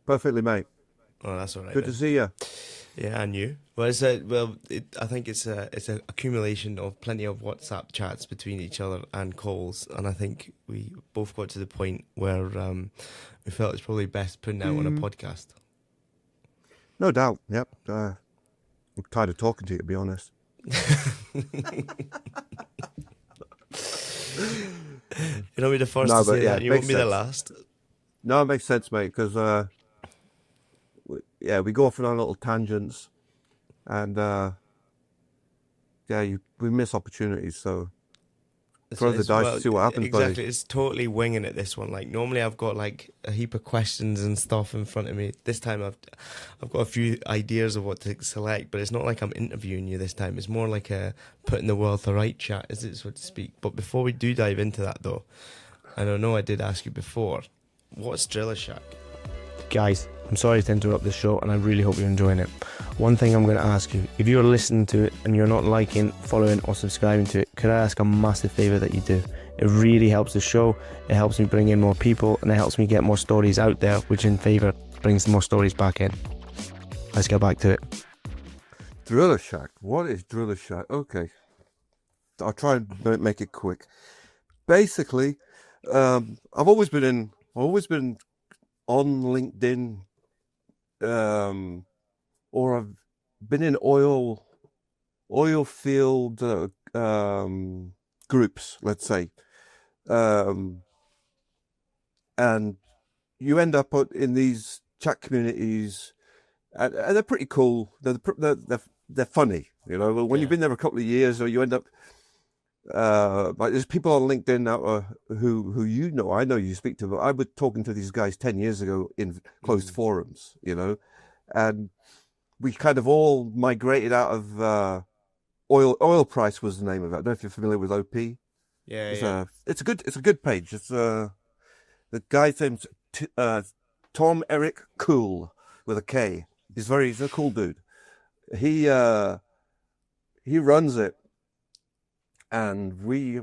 Perfectly, mate. Oh, that's all right Good to then. see you. Yeah, and you. Well, I think it's a accumulation of plenty of WhatsApp chats between each other and calls, and I think we both got to the point where we felt it's probably best putting out on a podcast. No doubt. Yep. I'm tired of talking to you, to be honest. You know, be the first No, to but say yeah, that. it You won't makes be the sense. last. No, it makes sense, mate, because we go off on our little tangents, and we miss opportunities. So throw the dice to see what happens, buddy. Exactly. It's totally winging it, this one. Like, normally I've got like a heap of questions and stuff in front of me. This time I've got a few ideas of what to select, but it's not like I'm interviewing you this time. It's more like a putting the world to right chat, is it, so to speak. But before we do dive into that, though, and I know I did ask you before, what's Driller Shack? Guys, I'm sorry to interrupt this show, and I really hope you're enjoying it. One thing I'm going to ask you, if you're listening to it and you're not liking, following or subscribing to it, could I ask a massive favour that you do? It really helps the show, it helps me bring in more people, and it helps me get more stories out there, which in favour brings more stories back in. Let's get back to it. Driller Shack. What is Driller Shack? Okay. I'll try and make it quick. Basically, I've always been on LinkedIn, or I've been in oil field groups, let's say, and you end up in these chat communities, and they're pretty cool. They're funny, you know. When you've been there a couple of years, or you end up. Like there's people on LinkedIn now who you know, I know you speak to, but I was talking to these guys 10 years ago in closed forums, you know, and we kind of all migrated out of oil price was the name of it. I don't know if you're familiar with OP. It's a good page. It's the guy's name's Tom Eric Cool with a K. He's a cool dude. He runs it. And we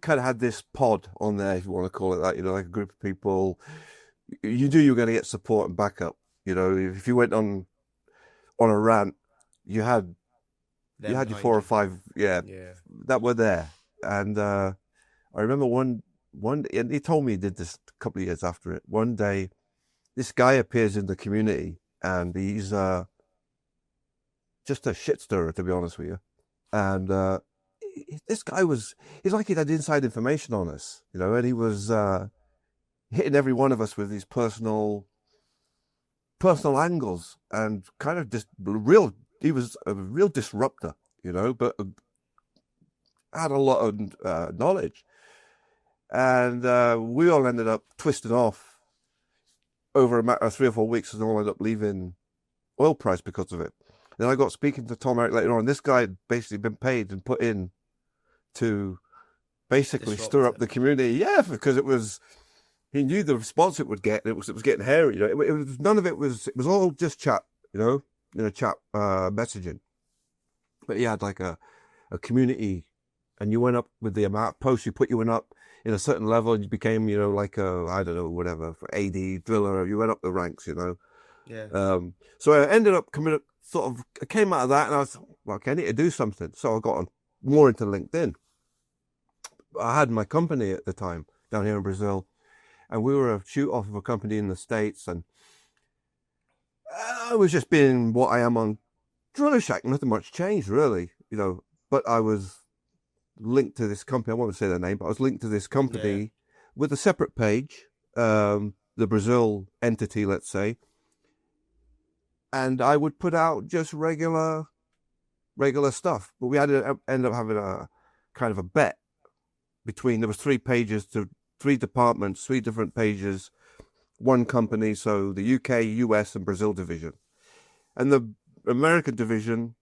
kind of had this pod on there, if you want to call it that, you know, like a group of people. You knew you were going to get support and backup. You know, if you went on a rant, you had your 4 or 5, that were there. And I remember one, and he told me he did this a couple of years after it. One day, this guy appears in the community, and he's just a shit stirrer, to be honest with you. And this guy he's like he had inside information on us, you know, and he was hitting every one of us with these personal angles, and kind of he was a real disruptor, you know, but had a lot of knowledge. And we all ended up twisting off over a matter of 3 or 4 weeks, and all ended up leaving oil price because of it. Then I got speaking to Tom Eric later on. This guy had basically been paid and put in to basically stir up the community. Yeah, because he knew the response it would get, and it was getting hairy. You know, it was none of it was all just chat, you know, chat messaging. But he had like a community, and you went up with the amount of posts you put up in a certain level, and you became, you know, like I don't know, whatever, for AD driller. You went up the ranks, you know. Yeah. So I ended up I came out of that, and I thought, well, okay, I need to do something. So I got more into LinkedIn. I had my company at the time down here in Brazil, and we were a shoot off of a company in the States, and I was just being what I am on Driller Shack. Nothing much changed, really, you know, but I was linked to this company. I won't say their name, but I was linked to this company with a separate page, the Brazil entity, let's say, and I would put out just regular stuff. But we had to end up having a kind of a bet between, there was 3 pages to 3 departments, 3 different pages, one company, so the UK, US, and Brazil division. And the American division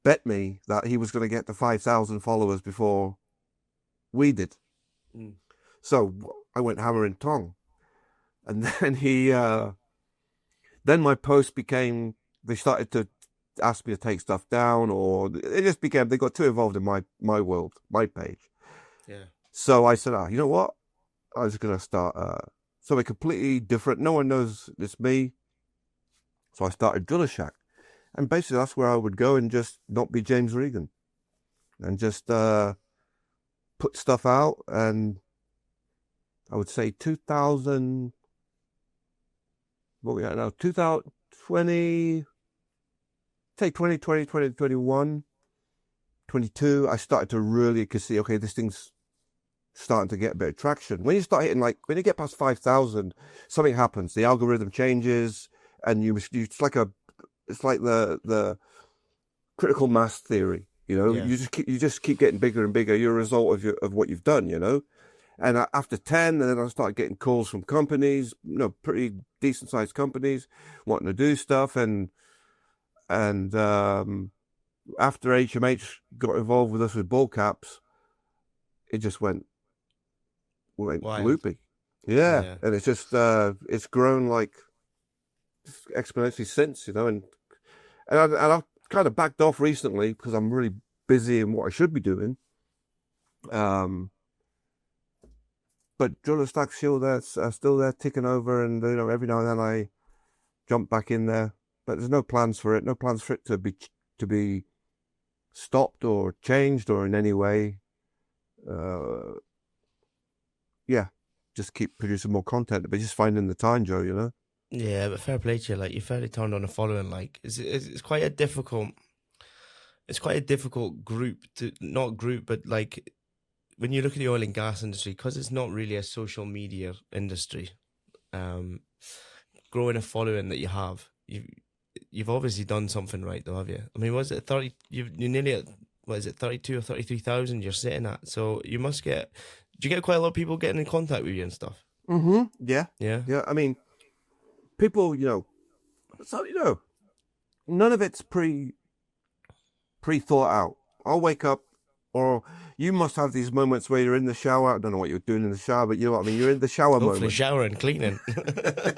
bet me that he was going to get to 5,000 followers before we did. So I went hammer and tong. And then then my post became, they started to ask me to take stuff down, or it just became, they got too involved in my world, my page. Yeah. So I said, you know what? I was going to start something completely different. No one knows it's me. So I started Driller Shack. And basically that's where I would go and just not be James Regan. And just put stuff out. And I would say 2000, what we got now, 2020, say 2020, 2021, 22, I started to really see, okay, this thing's starting to get a bit of traction. When you start hitting, like, when you get past 5,000, something happens. The algorithm changes, and it's like the critical mass theory. You know, you just keep getting bigger and bigger. You're a result of what you've done. You know, and after 10, then I started getting calls from companies, you know, pretty decent sized companies wanting to do stuff, and after HMH got involved with us with ball caps, it just went loopy. Yeah. And it's just it's grown like exponentially since, you know, and I've kind of backed off recently because I'm really busy in what I should be doing. But Driller Shack's still there ticking over, and you know, every now and then I jump back in there, but there's no plans for it. No plans for it to be stopped or changed or in any way. Just keep producing more content, but just finding the time, Joe, you know? Yeah, but fair play to you. Like, you fairly turned on a following. Like, it's quite a difficult group to, not group, but like, when you look at the oil and gas industry, because it's not really a social media industry, growing a following that you have, you've obviously done something right, though, have you? I mean, was it 30? You're nearly at, what is it, 32 or 33,000 you're sitting at? So you must get. Do you get quite a lot of people getting in contact with you and stuff? Mm-hmm. Yeah. Yeah. Yeah. I mean, people, you know, so, you know, none of it's pre thought out. I'll wake up, or you must have these moments where you're in the shower. I don't know what you're doing in the shower, but you know what I mean? You're in the shower Hopefully moment. showering, cleaning.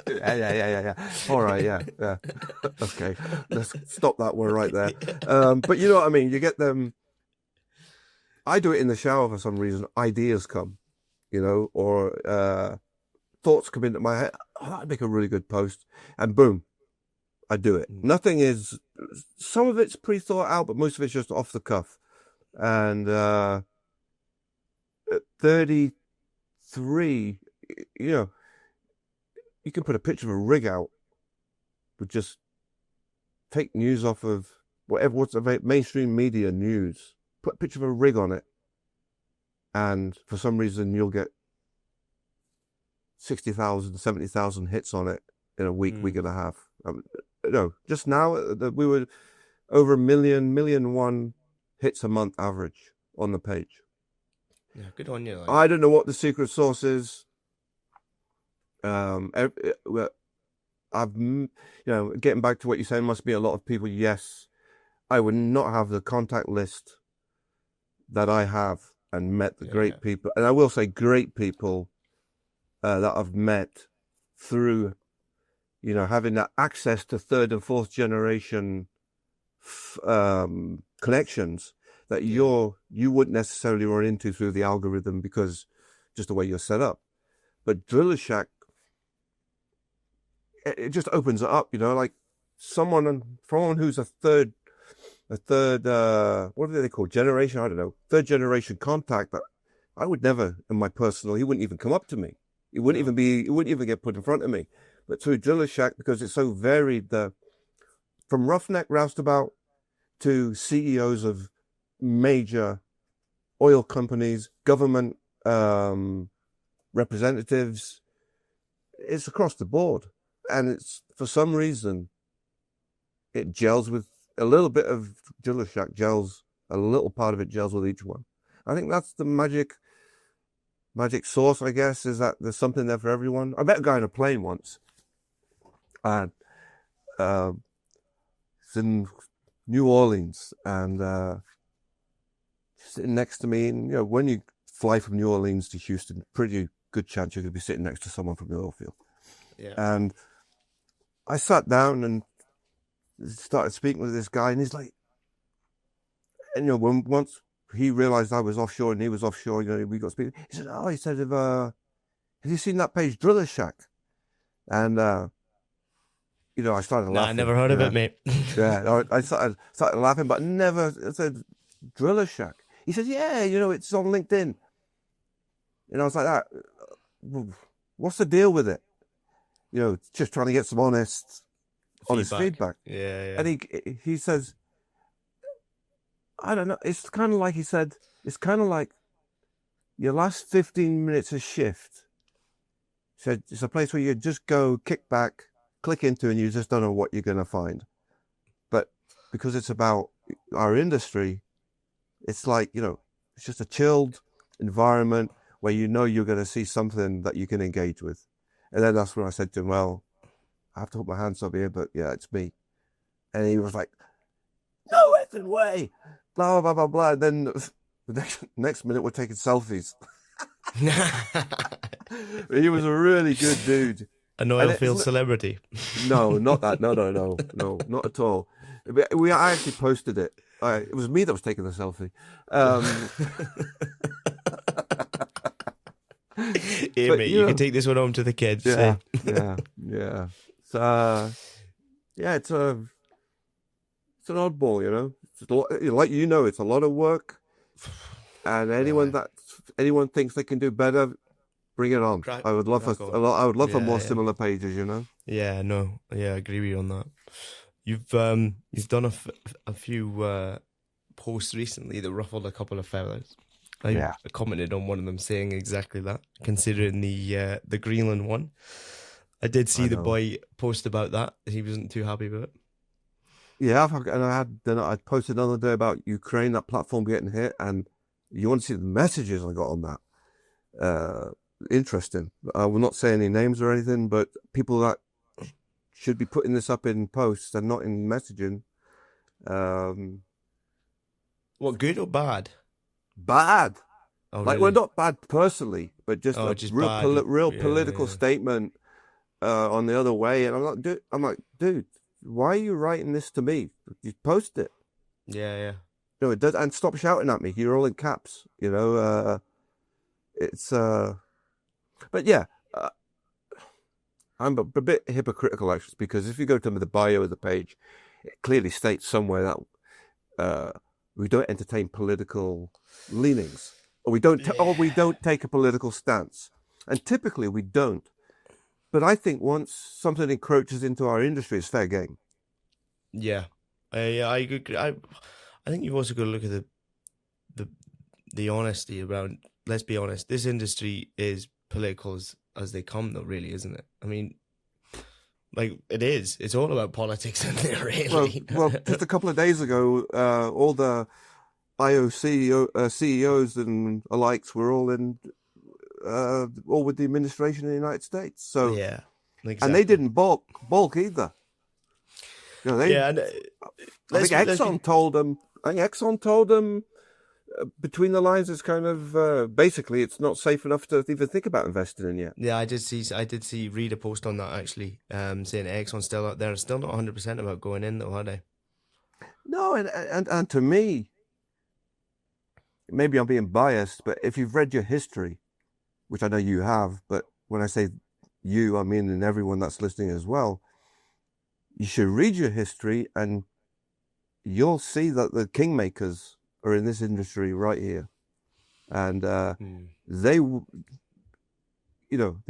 Yeah. All right, yeah. Okay, let's stop that one right there. But you know what I mean? You get them. I do it in the shower for some reason. Ideas come, you know, or thoughts come into my head. Oh, that'd make a really good post, and boom, I do it. Nothing is. Some of it's pre-thought out, but most of it's just off the cuff. And at 33, you know, you can put a picture of a rig out, but just take news off of what's mainstream media news. Put a picture of a rig on it, and for some reason you'll get 60,000, 70,000 hits on it in a week and a half. No, just now we were over 1 million hits a month average on the page. Yeah, good on you. Like. I don't know what the secret sauce is. I've, you know, getting back to what you're saying, must be a lot of people. Yes, I would not have the contact list that I have and met the great people. And I will say great people that I've met through, you know, having that access to third and fourth generation connections that you wouldn't necessarily run into through the algorithm because just the way you're set up. But Driller Shack, it just opens it up, you know, like someone who's a third, what do they call generation? I don't know, third generation contact that I would never, in my personal, he wouldn't even come up to me. He wouldn't even get put in front of me. But through Driller Shack, because it's so varied, from roughneck roustabout to CEOs of major oil companies, government representatives, it's across the board. And it's, for some reason, it gels with a little bit of Driller Shack a little part of it gels with each one. I think that's the magic sauce, I guess, is that there's something there for everyone. I met a guy on a plane once, and it's in New Orleans, and sitting next to me, and you know, when you fly from New Orleans to Houston, pretty good chance you're going to be sitting next to someone from the oil field. Yeah. And I sat down and started speaking with this guy, and he's like, and you know, once he realized I was offshore and he was offshore, you know, we got speaking. He said, have you seen that page, Driller Shack? And I started Nah, I laughing. never heard of it, mate. Yeah, I started laughing, but never. I said, Driller Shack. He said, yeah, it's on LinkedIn. And I was like, that. What's the deal with it? Just trying to get some honest feedback. Yeah. And he says, I don't know. It's kind of like he said, it's kind of like your last 15 minutes of shift. He said it's a place where you just go, kick back, click into, and you just don't know what you're going to find. But because it's about our industry, it's like, it's just a chilled environment where you're going to see something that you can engage with. And then that's when I said to him, well, I have to put my hands up here, but yeah, it's me. And he was like, no effing way, blah, blah, blah, blah. And then the next minute we're taking selfies. He was a really good dude. An oil field celebrity. No, not that. No, not at all. I actually posted it. It was me that was taking the selfie. Here, mate, you can take this one home to the kids. Yeah. So, it's an oddball, It's a lot, it's a lot of work, and anyone thinks they can do better, bring it on. I would love for more similar pages, Yeah, no, I agree with you on that. You've done a few posts recently that ruffled a couple of feathers. I commented on one of them saying exactly that, considering the Greenland one. I did see the boy post about that. He wasn't too happy with it. Yeah, I posted another day about Ukraine, that platform getting hit, and you want to see the messages I got on that. Interesting. I will not say any names or anything, but people that should be putting this up in posts and not in messaging. What, good or bad? Bad. Oh, like, really? well, not bad personally, but just a real political statement on the other way. And I'm like, dude, why are you writing this to me? You post it. Yeah. No, it does, and stop shouting at me. You're all in caps. It's. But yeah, I'm a bit hypocritical actually, because if you go to the bio of the page, it clearly states somewhere that we don't entertain political leanings, or we don't take a political stance, and typically we don't. But I think once something encroaches into our industry, it's fair game. Yeah, I agree. I think you've also got to look at the honesty around. Let's be honest, this industry is political as they come, though, really, isn't it? I mean, like, it is. It's all about politics in there, really. Well, just a couple of days ago, all the CEOs and alikes were all with the administration in the United States. So yeah, exactly. And they didn't balk either. I think Exxon told them. Between the lines, it's kind of basically it's not safe enough to even think about investing in yet. Yeah, I did read a post on that actually, saying Exxon's still out there, still not 100% about going in though, are they? No, and to me, maybe I'm being biased, but if you've read your history, which I know you have, but when I say you, I mean in everyone that's listening as well, you should read your history and you'll see that the kingmakers are in this industry right here. And they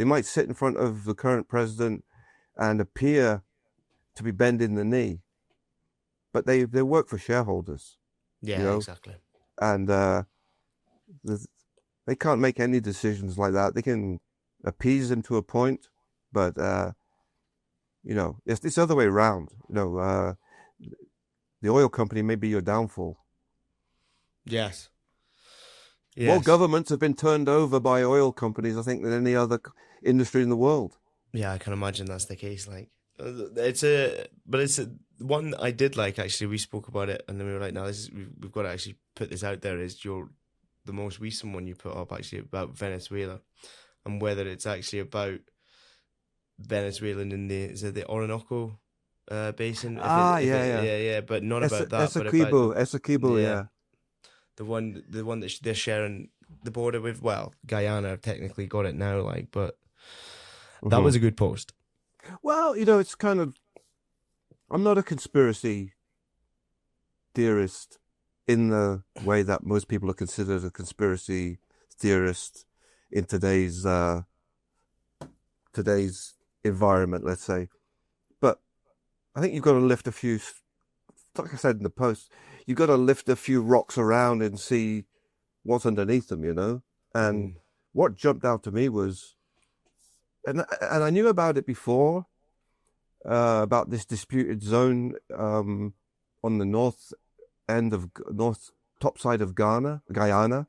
might sit in front of the current president and appear to be bending the knee, but they work for shareholders. Yeah, exactly. And they can't make any decisions like that. They can appease them to a point, but it's the other way around. The oil company may be your downfall. Yes. More governments have been turned over by oil companies, I think, than any other industry in the world. Yeah, I can imagine that's the case. Like, it's one I did like, actually. We spoke about it, and then we were like, no, we've got to actually put this out there. Is the most recent one you put up actually about Venezuela, and whether it's actually about Venezuela in the Orinoco basin? Yeah, but not about that. Essequibo, yeah. The one that they're sharing the border with. Well, Guyana technically got it now, but that was a good post. Well, you know, it's kind of. I'm not a conspiracy theorist in the way that most people are considered a conspiracy theorist in today's environment, let's say. But I think you've got to lift a few, like I said in the post, you've got to lift a few rocks around and see what's underneath them, you know. And what jumped out to me was, and I knew about it before, about this disputed zone on the north top side of Guyana,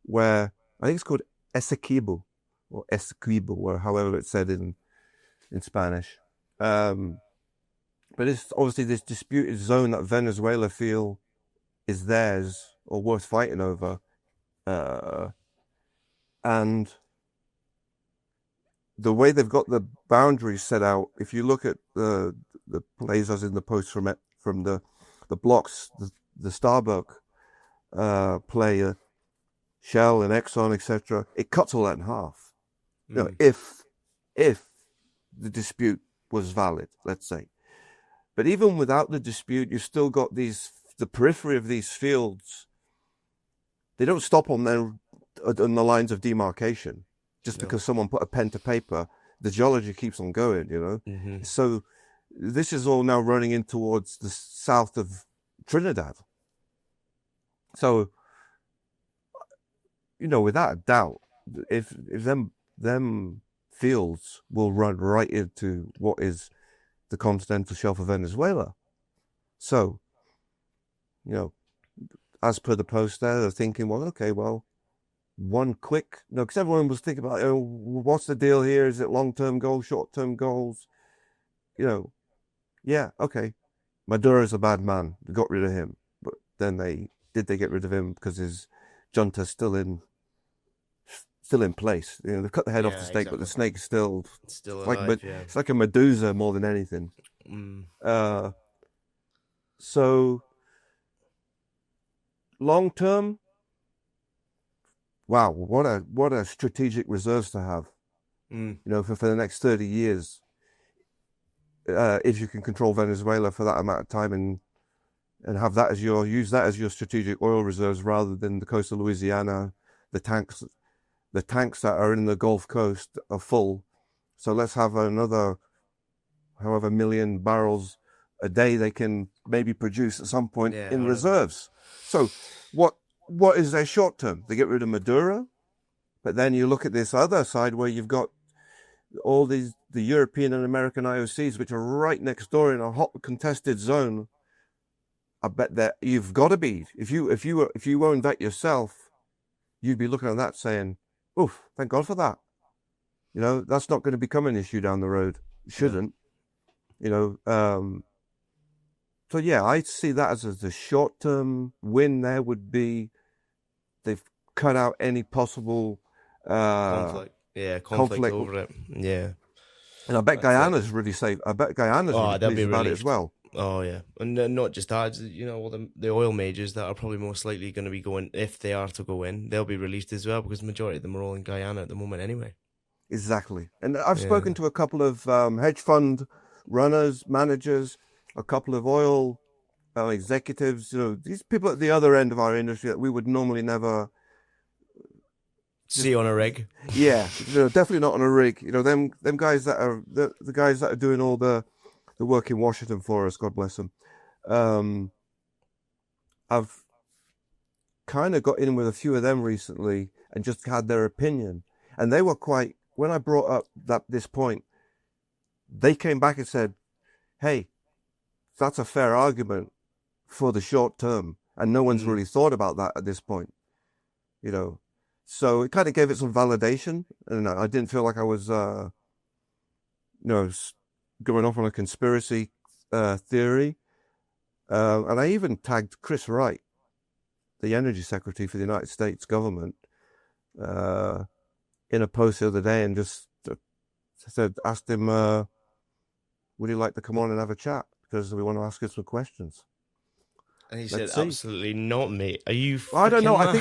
where I think it's called Essequibo or Essequibo, or however it's said in Spanish. But it's obviously this disputed zone that Venezuela feel is theirs or worth fighting over, and the way they've got the boundaries set out, if you look at the blazers in the post from the blocks, the Starbuck player, Shell and Exxon, etc., it cuts all that in half. You know, if the dispute was valid, let's say. But even without the dispute, you've still got the periphery of these fields. They don't stop on the lines of demarcation. Just because someone put a pen to paper, the geology keeps on going, you know. Mm-hmm. So this is all now running in towards the south of Trinidad. So, you know, without a doubt, if them fields will run right into what is the continental shelf of Venezuela. So, you know, as per the post there, they're thinking, well, okay, well, one click, no, because everyone was thinking about, oh, what's the deal here? Is it long-term goals, short-term goals? You know, yeah, okay. Maduro's a bad man. They got rid of him, but then they get rid of him because his junta's still in place. You know, they've cut the head off the snake, exactly. But the snake's still alive, it's like a Medusa more than anything. So long-term. Wow, what a strategic reserves to have, you know, for the next 30 years. If you can control Venezuela for that amount of time and have that as use that as your strategic oil reserves rather than the coast of Louisiana, the tanks that are in the Gulf Coast are full. So let's have another however million barrels a day they can maybe produce at some point in reserves. So what is their short term? They get rid of Maduro, but then you look at this other side where you've got all the European and American IOCs, which are right next door in a hot contested zone. I bet that you've got to be, if you own that yourself, you'd be looking at that saying, "Oof, thank God for that." You know, that's not going to become an issue down the road. It shouldn't. You know, so yeah, I see that as the short-term win. There would be they've cut out any possible conflict over it. Yeah, and I bet Guyana's really safe. I bet Guyana's really pleased about it as well. Oh yeah, and not just that. You know, all the oil majors that are probably most likely going to be going, if they are to go in, they'll be released as well because the majority of them are all in Guyana at the moment anyway. Exactly, and I've spoken to a couple of hedge fund runners, managers, a couple of oil executives, you know, these people at the other end of our industry that we would normally never see on a rig. Yeah, you know, definitely not on a rig. You know, them guys that are the guys that are doing all the work in Washington for us, God bless them. I've kind of got in with a few of them recently and just had their opinion, and they were quite. When I brought up this point, they came back and said, "Hey, that's a fair argument for the short term, and no one's really thought about that at this point." You know, so it kind of gave it some validation, and I didn't feel like I was, you know, going off on a conspiracy theory. And I even tagged Chris Wright, the Energy Secretary for the United States government, in a post the other day, and just asked him, would he like to come on and have a chat? Because we want to ask him some questions. And he said, absolutely not, mate. Are you I don't know. mad? I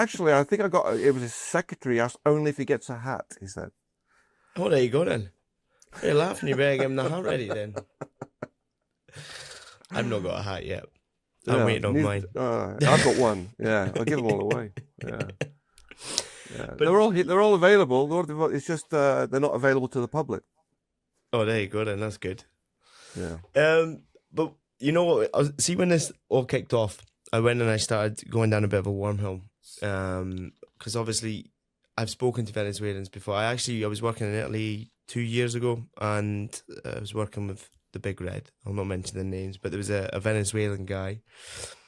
think I think I got, it was his secretary asked only if he gets a hat, he said. Oh, there you go then. You're laughing, you better give him the hat ready then. I've not got a hat yet. I'm waiting on mine. I've got one. Yeah, I'll give them all away. Yeah, yeah. But- They're all available. It's just they're not available to the public. Oh, there you go then. That's good. Yeah. But you know what? See, when this all kicked off, I went and I started going down a bit of a wormhole. Because obviously, I've spoken to Venezuelans before. I was working in Italy 2 years ago, and I was working with the Big Red. I'll not mention the names, but there was a Venezuelan guy.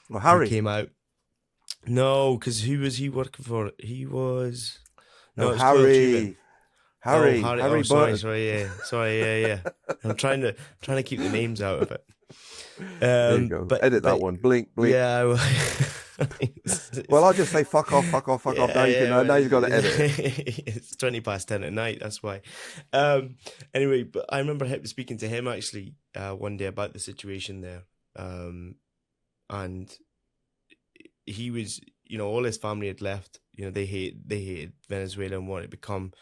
Well, Harry who came out. No, because who was he working for? He was it's Harry. Harry. Harry sorry, Burton. yeah. I'm trying to keep the names out of it. There you go. Edit that one. Blink. Yeah. Well, I'll just say fuck off. Now you've got to edit it. It's 10:20 at night. That's why. Anyway, but I remember speaking to him actually one day about the situation there, and he was, all his family had left. They hated Venezuela and wanted to become.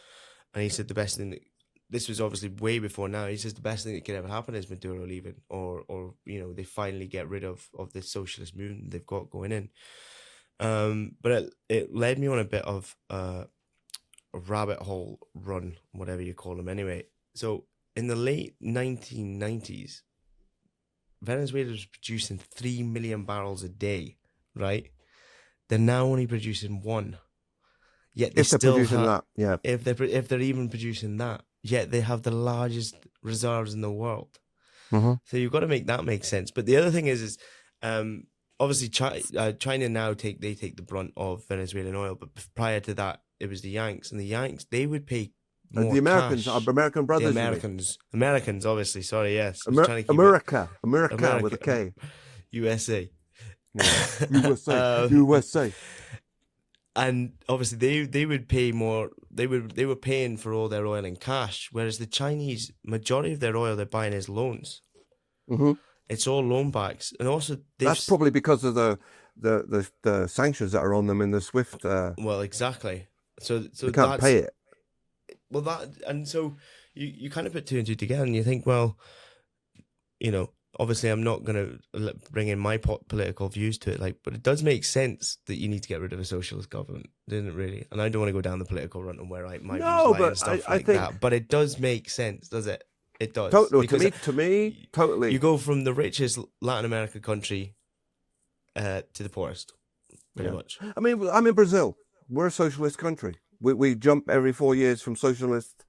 And he said the best thing this was obviously way before now. He says the best thing that could ever happen is Maduro leaving, or they finally get rid of this socialist movement they've got going in. But it led me on a bit of a rabbit hole run, whatever you call them. Anyway, so in the late 1990s, Venezuela was producing 3 million barrels a day, right? They're now only producing 1. Yet they If they're still producing have, that, yeah. if they're even producing that, yet they have the largest reserves in the world. Mm-hmm. So you've got to make that make sense. But the other thing is obviously China now take the brunt of Venezuelan oil, but prior to that it was the Yanks, and the Yanks, they would pay more The Americans, cash. our American brothers. The Americans, obviously. Sorry, yes. I was trying to keep America America. with a K. USA. Yeah. USA. And obviously they would pay more. They were paying for all their oil in cash, whereas the Chinese, majority of their oil they're buying is loans. Mm-hmm. It's all loan backs, and also That's probably because of the sanctions that are on them in the SWIFT. Well, exactly. So they can't pay it. Well, and so you kind of put 2 and 2 together, and you think, well, obviously I'm not going to bring in my political views to it, but it does make sense that you need to get rid of a socialist government, doesn't it really? And I don't want to go down the political run and where my views lie and stuff I think that, but it does make sense, does it? It does. Totally. To me, totally. You go from the richest Latin American country to the poorest, pretty much. I mean, I'm in Brazil. We're a socialist country. We jump every 4 years from socialist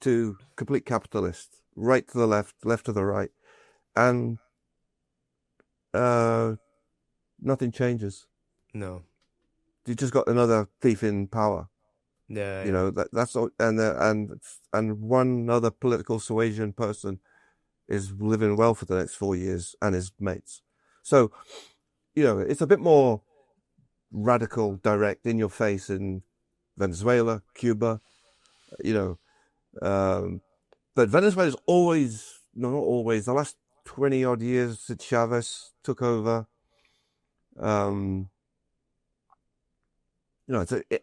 to complete capitalist, right to the left to the right. And nothing changes. No. You just got another thief in power. Yeah. That's all, and one other political suasion person is living well for the next 4 years, and his mates. So, it's a bit more radical, direct, in your face in Venezuela, Cuba, but Venezuela's always, no, not always, the last 20 odd years since Chavez took over,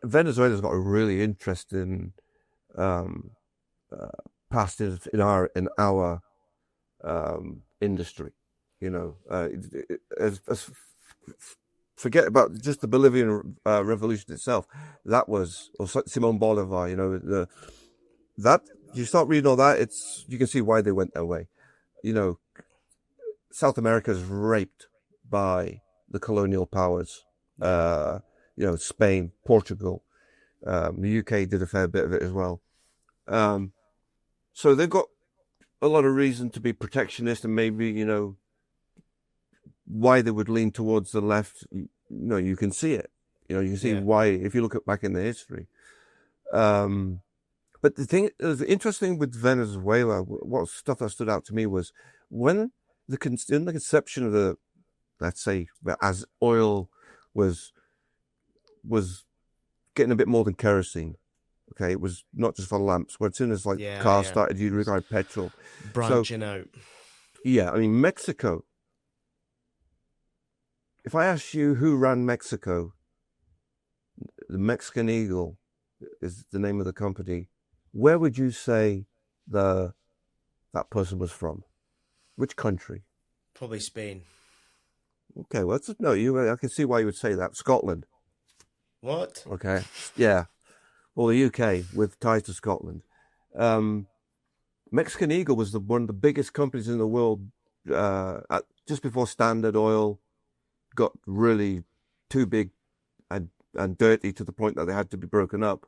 Venezuela's got a really interesting past in our industry. Forget about just the Bolivian revolution itself. That was, or Simon Bolivar. That you start reading all that, you can see why they went that way. South America is raped by the colonial powers. Spain, Portugal, the UK did a fair bit of it as well. So they've got a lot of reason to be protectionist, and maybe, why they would lean towards the left. You can see it. You can see why, if you look back in the history. But the thing that was interesting with Venezuela, what stuff that stood out to me was when in the conception of the, let's say, as oil was getting a bit more than kerosene. Okay, it was not just for lamps. Where as soon as cars started, you required petrol. Branching out. Yeah, I mean, Mexico. If I ask you who ran Mexico, the Mexican Eagle is the name of the company. Where would you say the that person was from? Which country? Probably Spain. Okay, well, I can see why you would say that. Scotland. What? Okay, yeah. Or the UK with ties to Scotland. Mexican Eagle was one of the biggest companies in the world just before Standard Oil got really too big and dirty to the point that they had to be broken up.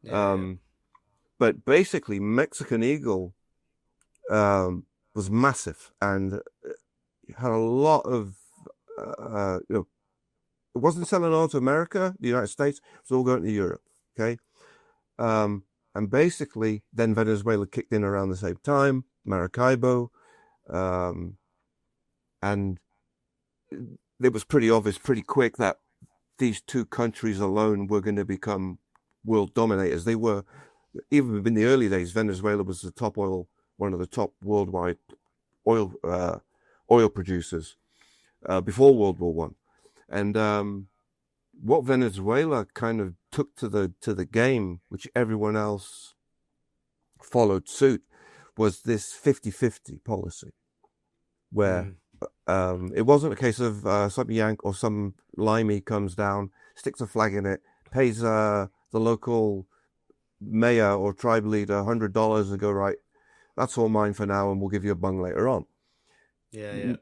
Yeah. But basically, Mexican Eagle was massive and had a lot of, it wasn't selling all to America, the United States, it was all going to Europe, okay? And basically, then Venezuela kicked in around the same time, Maracaibo, and it was pretty obvious pretty quick that these two countries alone were going to become world dominators. They were, even in the early days, Venezuela was one of the top worldwide oil producers before World War One, and what Venezuela kind of took to the game, which everyone else followed suit, was this 50-50 policy, where it wasn't a case of some Yank or some limey comes down, sticks a flag in it, pays the local mayor or tribe leader $100 and go, right, that's all mine for now, and we'll give you a bung later on. Yeah.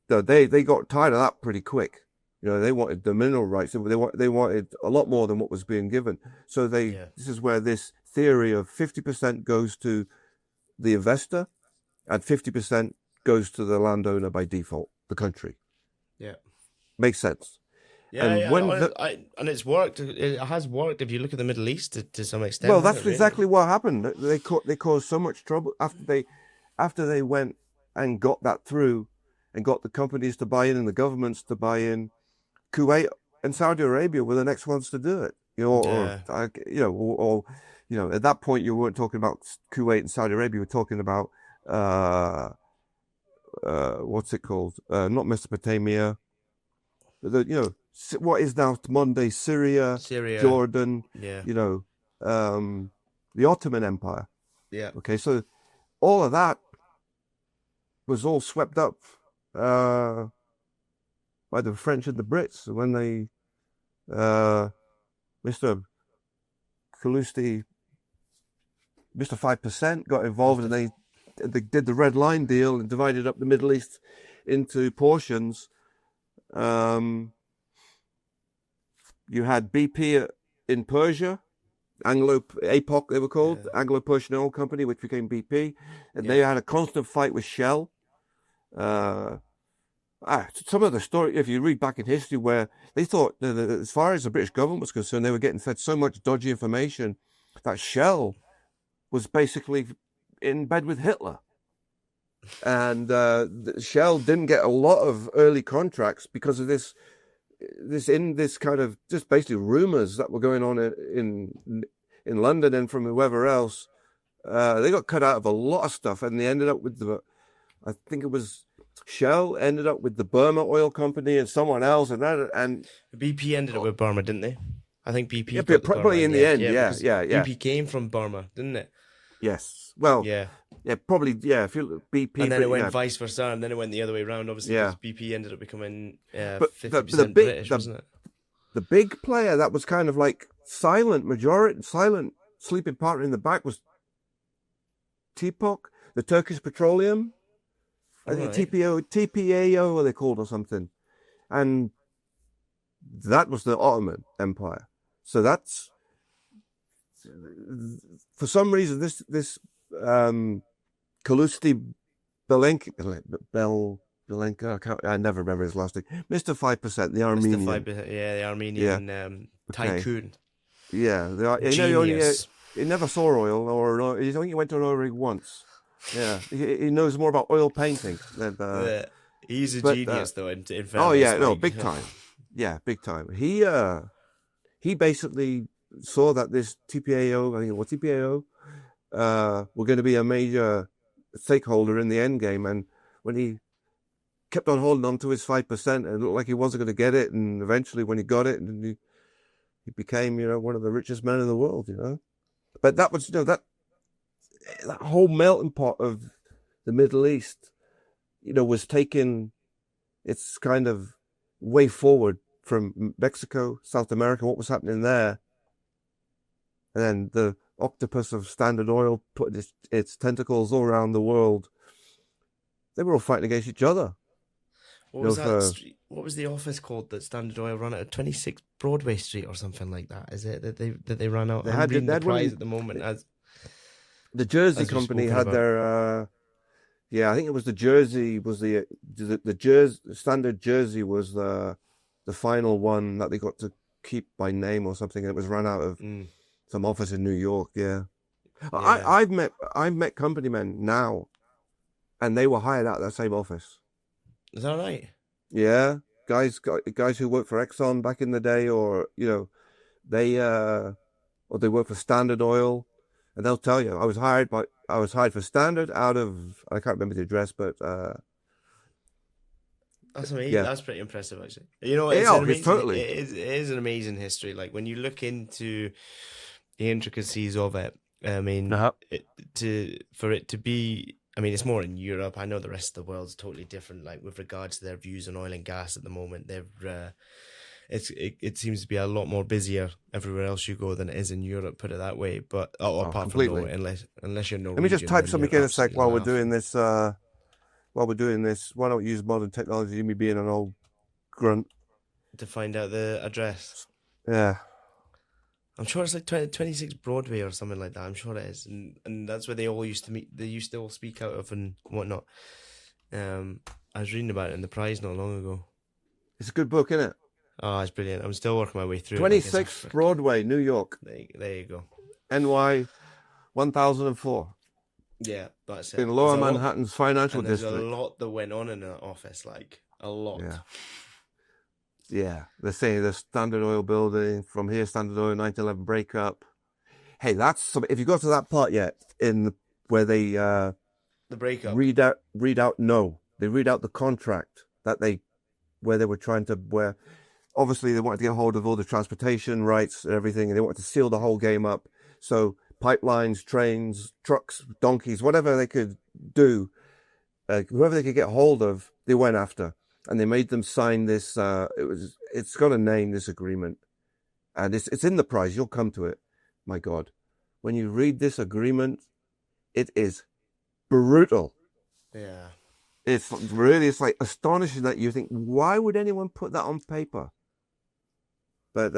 So they got tired of that pretty quick. They wanted the mineral rights. They wanted a lot more than what was being given. So this is where this theory of 50% goes to the investor and 50% goes to the landowner by default, the country. Yeah. Makes sense. Yeah, and it's worked. It has worked if you look at the Middle East to some extent. Well, that's exactly what happened. They caused so much trouble after they went and got that through and got the companies to buy in and the governments to buy in. Kuwait and Saudi Arabia were the next ones to do it. At that point you weren't talking about Kuwait and Saudi Arabia. You were talking about what's it called? Not Mesopotamia. What is now modern day Syria, Jordan. Yeah. The Ottoman Empire. Yeah. Okay, so all of that was all swept up by the French and the Brits when they, Mr. Calusti, Mr. 5% got involved, and they did the Red Line deal and divided up the Middle East into portions. You had BP in Persia, APOC they were called, Anglo-Persian Oil Company, which became BP, and they had a constant fight with Shell. Some of the story, if you read back in history, where they thought that as far as the British government was concerned, they were getting fed so much dodgy information that Shell was basically in bed with Hitler. And Shell didn't get a lot of early contracts because of this kind of just basically rumors that were going on in London and from whoever else. They got cut out of a lot of stuff, and they ended up with I think it was Shell ended up with the Burma Oil Company and someone else, and BP ended up with Burma, didn't they? I think BP. Yeah, but probably in the end, yeah. BP came from Burma, didn't it? Yes. Well, probably. Yeah, if you BP, and then it went vice versa, and then it went the other way around. Obviously, because BP ended up becoming 50% British, wasn't it? The big player that was kind of like silent sleeping partner in the back was TPOC, the Turkish Petroleum. I think TPAO, what they called or something, and that was the Ottoman Empire. So that's, for some reason, this Calusti Belenka, I never remember his last name. Mr. 5%, the Armenian. Mr. 5%, the Armenian tycoon. Yeah, he never saw oil, or I think he went to an oil rig once. Yeah, he knows more about oil painting than. He's a genius, though. In fairness, oh yeah, no, big time. Yeah, big time. He basically saw that this TPAO, I think it was TPAO, were going to be a major stakeholder in the end game, and when he kept on holding on to his 5%, and it looked like he wasn't going to get it, and eventually when he got it, and he became, one of the richest men in the world, But that was, that whole melting pot of the Middle East, was taking its kind of way forward from Mexico, South America, what was happening there. And then the octopus of Standard Oil put its tentacles all around the world. They were all fighting against each other. What was that street? What was the office called that Standard Oil ran out of 26 Broadway Street or something like that? Is it that they ran out? I'm reading the prize at the moment as the Jersey company had their. I think it was the Jersey was the Jersey Standard Jersey was the final one that they got to keep by name or something, and it was run out of some office in New York. Yeah. I've met company men now, and they were hired out of that same office. Is that right? Yeah, guys who worked for Exxon back in the day, or they work for Standard Oil, and they'll tell you I was hired for Standard out of, I can't remember the address, but that's amazing. Yeah. That's pretty impressive, actually. It's totally. It is an amazing history. Like when you look into the intricacies of it, I mean, for it to be. I mean, it's more in Europe. I know the rest of the world's totally different. Like with regards to their views on oil and gas at the moment, it seems to be a lot more busier everywhere else you go than it is in Europe. Put it that way. But apart completely. from unless you're Norwegian. Let me just type something in a sec while we're doing this. this. While we're doing this, why don't we use modern technology? Me being an old grunt To find out the address. Yeah. I'm sure it's like 26 Broadway or something like that. I'm sure it is, and that's where they all used to meet. They used to all speak out of and whatnot. I was reading about it in the prize not long ago. It's a good book, isn't it? Oh, it's brilliant. I'm still working my way through 26 Broadway, New York. There you go. NY 1004. Yeah, that's it. In Lower Manhattan's financial there's district. There's a lot that went on in that office, like a lot. Yeah, they're saying the Standard Oil building from here, Standard Oil 1911 breakup. Hey, that's something. If you got to that part yet, where they the breakup read out. No, they read out the contract where they were trying to obviously they wanted to get hold of all the transportation rights and everything, and they wanted to seal the whole game up. So pipelines, trains, trucks, donkeys, whatever they could do, whoever they could get hold of, they went after. And they made them sign this. It's got a name, this agreement, and it's in the prize. You'll come to it. My God, when you read this agreement, it is brutal. Yeah, it's like astonishing that you think, why would anyone put that on paper? But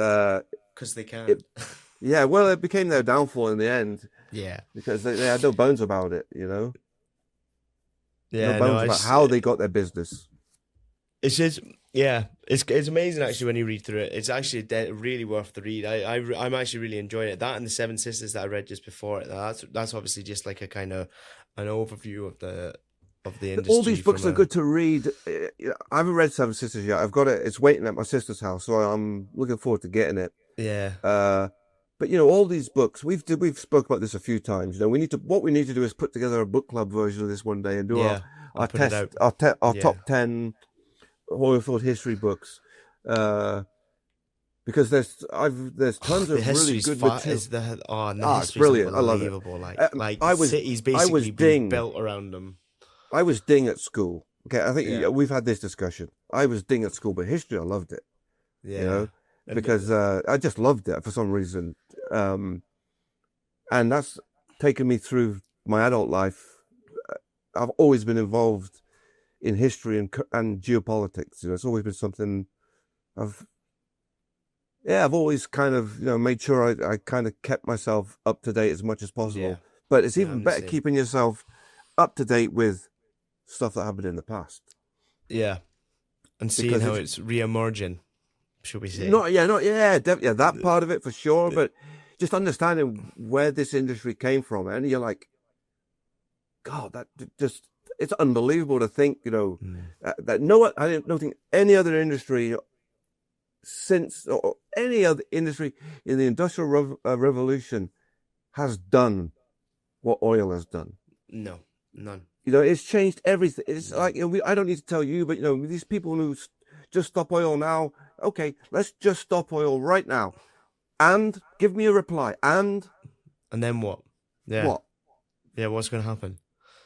because they can't. Yeah, well, it became their downfall in the end. Yeah, because they had no bones about it. Yeah, no bones about how they got their business. It's just, it's amazing actually when you read through it. It's actually really worth the read. I'm actually really enjoying it. That and the Seven Sisters that I read just before it. That's obviously just like a kind of an overview of the industry. All these books are good to read. I haven't read Seven Sisters yet. I've got it. It's waiting at my sister's house, so I'm looking forward to getting it. Yeah. But all these books we've spoke about this a few times. What we need to do is put together a book club version of this one day and do our top 10 oilfield history books, because there's tons of really good material. It's brilliant. I love it. Like cities basically being built around them. I was ding at school. Okay, I think we've had this discussion. I was ding at school, but history I loved it. Yeah, because I just loved it for some reason, and that's taken me through my adult life. I've always been involved in history and geopolitics. It's always been something I've always kind of made sure I kind of kept myself up to date as much as possible. But it's even better keeping yourself up to date with stuff that happened in the past. Yeah, and seeing how it's re-emerging, should we say? That part of it for sure. But just understanding where this industry came from, and you're like, God, that just. It's unbelievable to think, that I don't think any other industry or any other industry in the Industrial Revolution has done what oil has done. No, none. It's changed everything. It's like, I don't need to tell you, but, these people who just stop oil now, okay, let's just stop oil right now. And give me a reply. And then what? Yeah. What? Yeah, what's going to happen?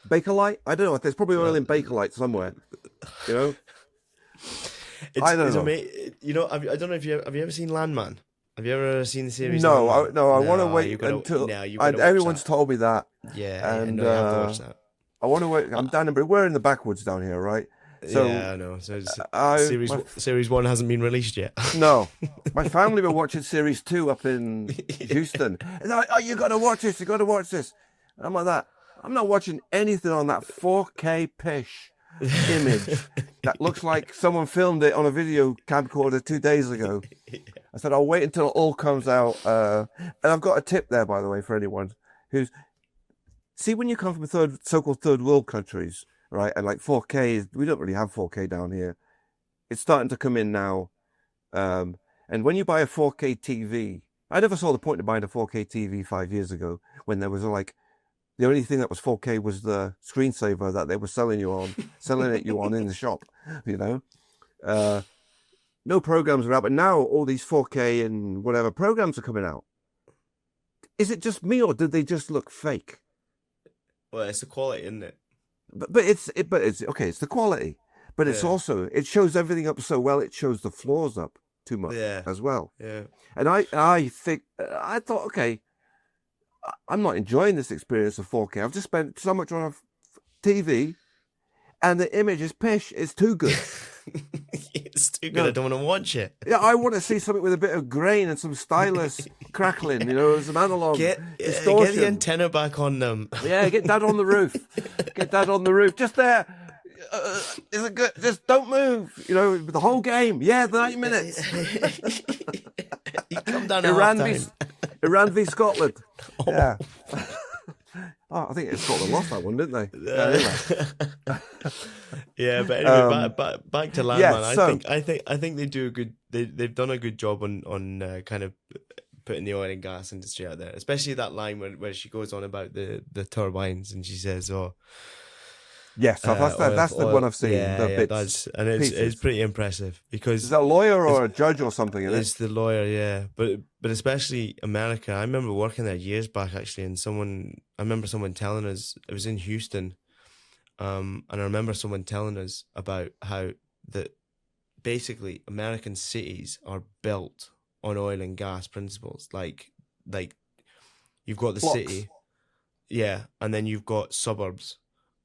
Bakelite? I don't know. There's probably oil in Bakelite somewhere. You know? I don't know. You know, I don't know if have you ever seen Landman? Have you ever seen the series? No, Landman? I want to wait until. Everyone's told me that. Yeah, and no, you have to watch that. I want to wait. I'm down in, we're in the backwoods down here, right? So, yeah, I know. So series 1 hasn't been released yet. No, my family were watching series 2 up in Houston. And they're like, "Oh, you got to watch this! You got to watch this!" And I'm like that. I'm not watching anything on that 4K pish image that looks like someone filmed it on a video camcorder 2 days ago. I said I'll wait until it all comes out. And I've got a tip there, by the way, for anyone who's when you come from so-called third world countries, right? And like 4K we don't really have 4K down here. It's starting to come in now. And when you buy a 4K TV, I never saw the point of buying a 4K TV 5 years ago when there was like the only thing that was 4K was the screensaver that they were selling you on in the shop, you know. No programs are out, but now all these 4K and whatever programs are coming out. Is it just me, or did they just look fake? Well, it's the quality, isn't it? But it's okay. It's the quality, but it's also, it shows everything up so well. It shows the flaws up too much as well. Yeah. And I thought, okay, I'm not enjoying this experience of 4K. I've just spent so much on a TV, and the image is pish. It's too good. It's too good. I don't want to watch it. Yeah, I want to see something with a bit of grain and some stylus crackling, you know, some analog distortion. Get the antenna back on them. Yeah, get that on the roof. Get that on the roof. Just there. Is it good? Just don't move. You know, the whole game. Yeah, 90 minutes. You come down at Iran v Scotland. Oh. Yeah. Oh, I think Scotland lost that one, didn't they? Yeah, but anyway, back to Landman. Yeah, I think they do a good. They've done a good job on kind of putting the oil and gas industry out there, especially that line where she goes on about the turbines and she says, "Oh." Yes, that's the one I've seen. Yeah, it's pretty impressive because is that a lawyer or a judge or something? It's the lawyer, yeah. But especially America. I remember working there years back actually, and I remember someone telling us it was in Houston, and I remember someone telling us about how that basically American cities are built on oil and gas principles, like you've got the blocks. City, yeah, and then you've got suburbs,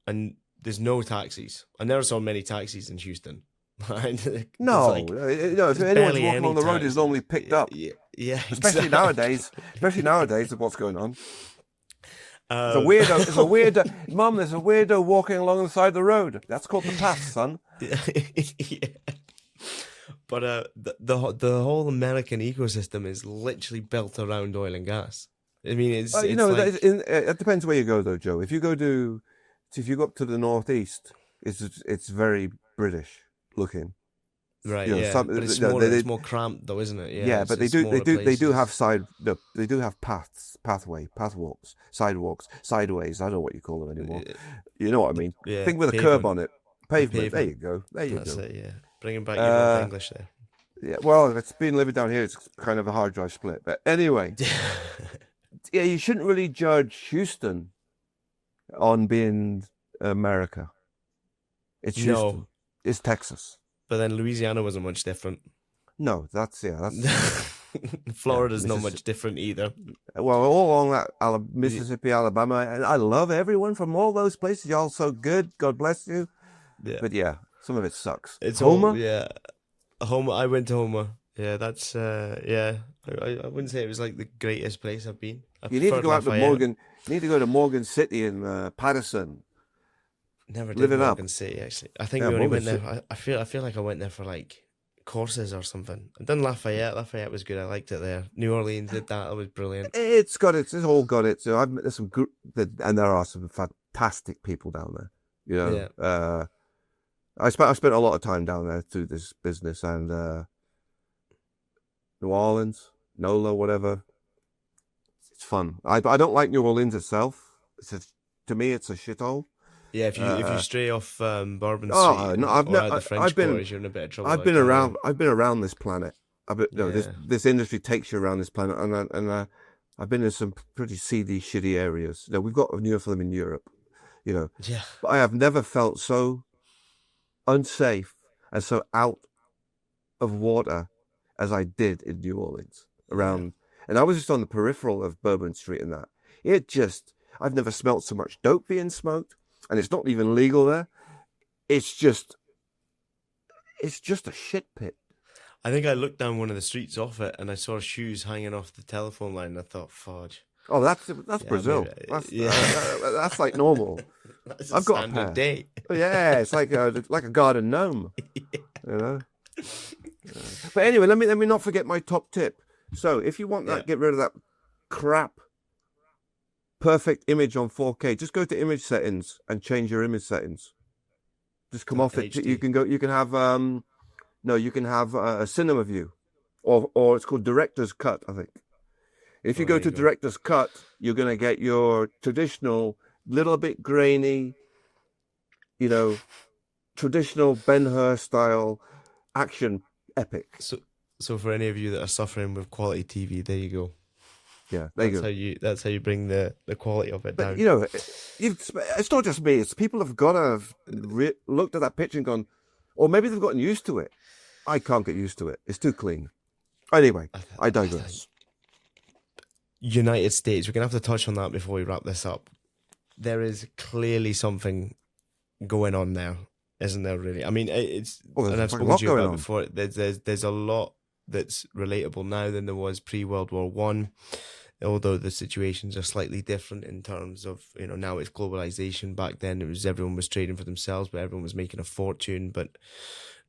and there's no taxis. I never saw many taxis in Houston. No, if anyone's walking on the road, it's normally picked up. Yeah, especially nowadays. Especially nowadays, of what's going on. There's a weirdo. Mum, there's a weirdo walking along the side of the road. That's called the path, son. Yeah. But the whole American ecosystem is literally built around oil and gas. I mean, it depends where you go, though, Joe. If you go up to the northeast, it's very British looking, right? Yeah, but it's more cramped, though, isn't it? Yeah, but they do have pathwalks, sidewalks, sideways. I don't know what you call them anymore. You know what I mean? Yeah, thing with a curb on it, pavement. There you go. That's it. Yeah, bringing back your English there. Yeah, well, if it's been living down here, it's kind of a hard drive split. But anyway, yeah, you shouldn't really judge Houston on being America. It's Houston. No. It's Texas. But then Louisiana wasn't much different. No, that's Florida's not much different either. Well, all along that Mississippi, Alabama, and I love everyone from all those places. Y'all so good. God bless you. Yeah. But yeah, some of it sucks. It's Homer. Homer. I went to Homer. Yeah, that's I wouldn't say it was like the greatest place I've been. You need to go out to Morgan. You need to go to Morgan City in Patterson. Never did Morgan City actually. I think we only went there. I feel like I went there for like courses or something. I've done Lafayette. Lafayette was good. I liked it there. New Orleans did that. It was brilliant. It's all got it. So there's some good, and there are some fantastic people down there. You know, yeah. I spent a lot of time down there through this business and New Orleans, NOLA, whatever. It's fun. I don't like New Orleans itself. To me, it's a shithole. Yeah, if you stray off Bourbon Street, no, I've been you're in a bit of trouble. I've been around this planet. This industry takes you around this planet, and I've been in some pretty seedy, shitty areas. We've got a newer film in Europe, you know. Yeah. But I have never felt so unsafe and so out of water as I did in New Orleans around. And I was just on the peripheral of Bourbon Street and that. I've never smelt so much dope being smoked, and it's not even legal there. It's just a shit pit. I think I looked down one of the streets off it and I saw shoes hanging off the telephone line. And I thought, fudge. Oh, that's Brazil. Maybe, That's like normal. That's I've got a standard pair. day. Yeah, it's like a garden gnome. You know. But anyway, let me not forget my top tip. So if you want that, get rid of that crap perfect image on 4K. Just go to image settings and change your image settings. Just come off it. HD. You can have a cinema view, or it's called director's cut, I think. If you go to director's cut, you're going to get your traditional, little bit grainy, traditional Ben-Hur style action epic. So for any of you that are suffering with quality TV, there you go. Yeah, there you go. That's how you bring the quality of it down. But, it's not just me. It's people have got to have looked at that picture and gone, or maybe they've gotten used to it. I can't get used to it. It's too clean. Anyway, I digress. United States, we're going to have to touch on that before we wrap this up. There is clearly something going on there, isn't there, really? I mean, and I've spoken to you about before, there's a lot that's relatable now than there was pre-World War One. Although the situations are slightly different in terms of, now it's globalization. Back then, everyone was trading for themselves, but everyone was making a fortune. But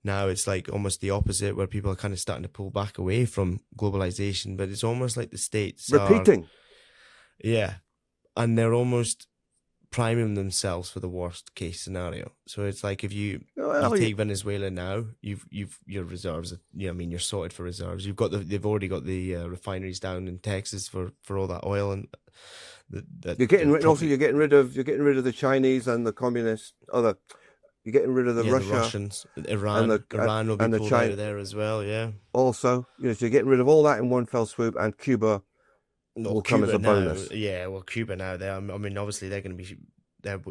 now it's like almost the opposite, where people are kind of starting to pull back away from globalization. But it's almost like the States repeating. Yeah, and they're almost priming themselves for the worst case scenario. So it's like if you take Venezuela now, your reserves. You're sorted for reserves. They've already got the refineries down in Texas for all that oil, and you're getting rid. Also, you're getting rid of the Chinese and the communists. You're getting rid of the Russia, the Russians, Iran. Iran will be pulled out of there as well. Yeah. Also, so you're getting rid of all that in one fell swoop, and Cuba. Will come as a bonus. Yeah, well, Cuba now. Obviously, they're going to be.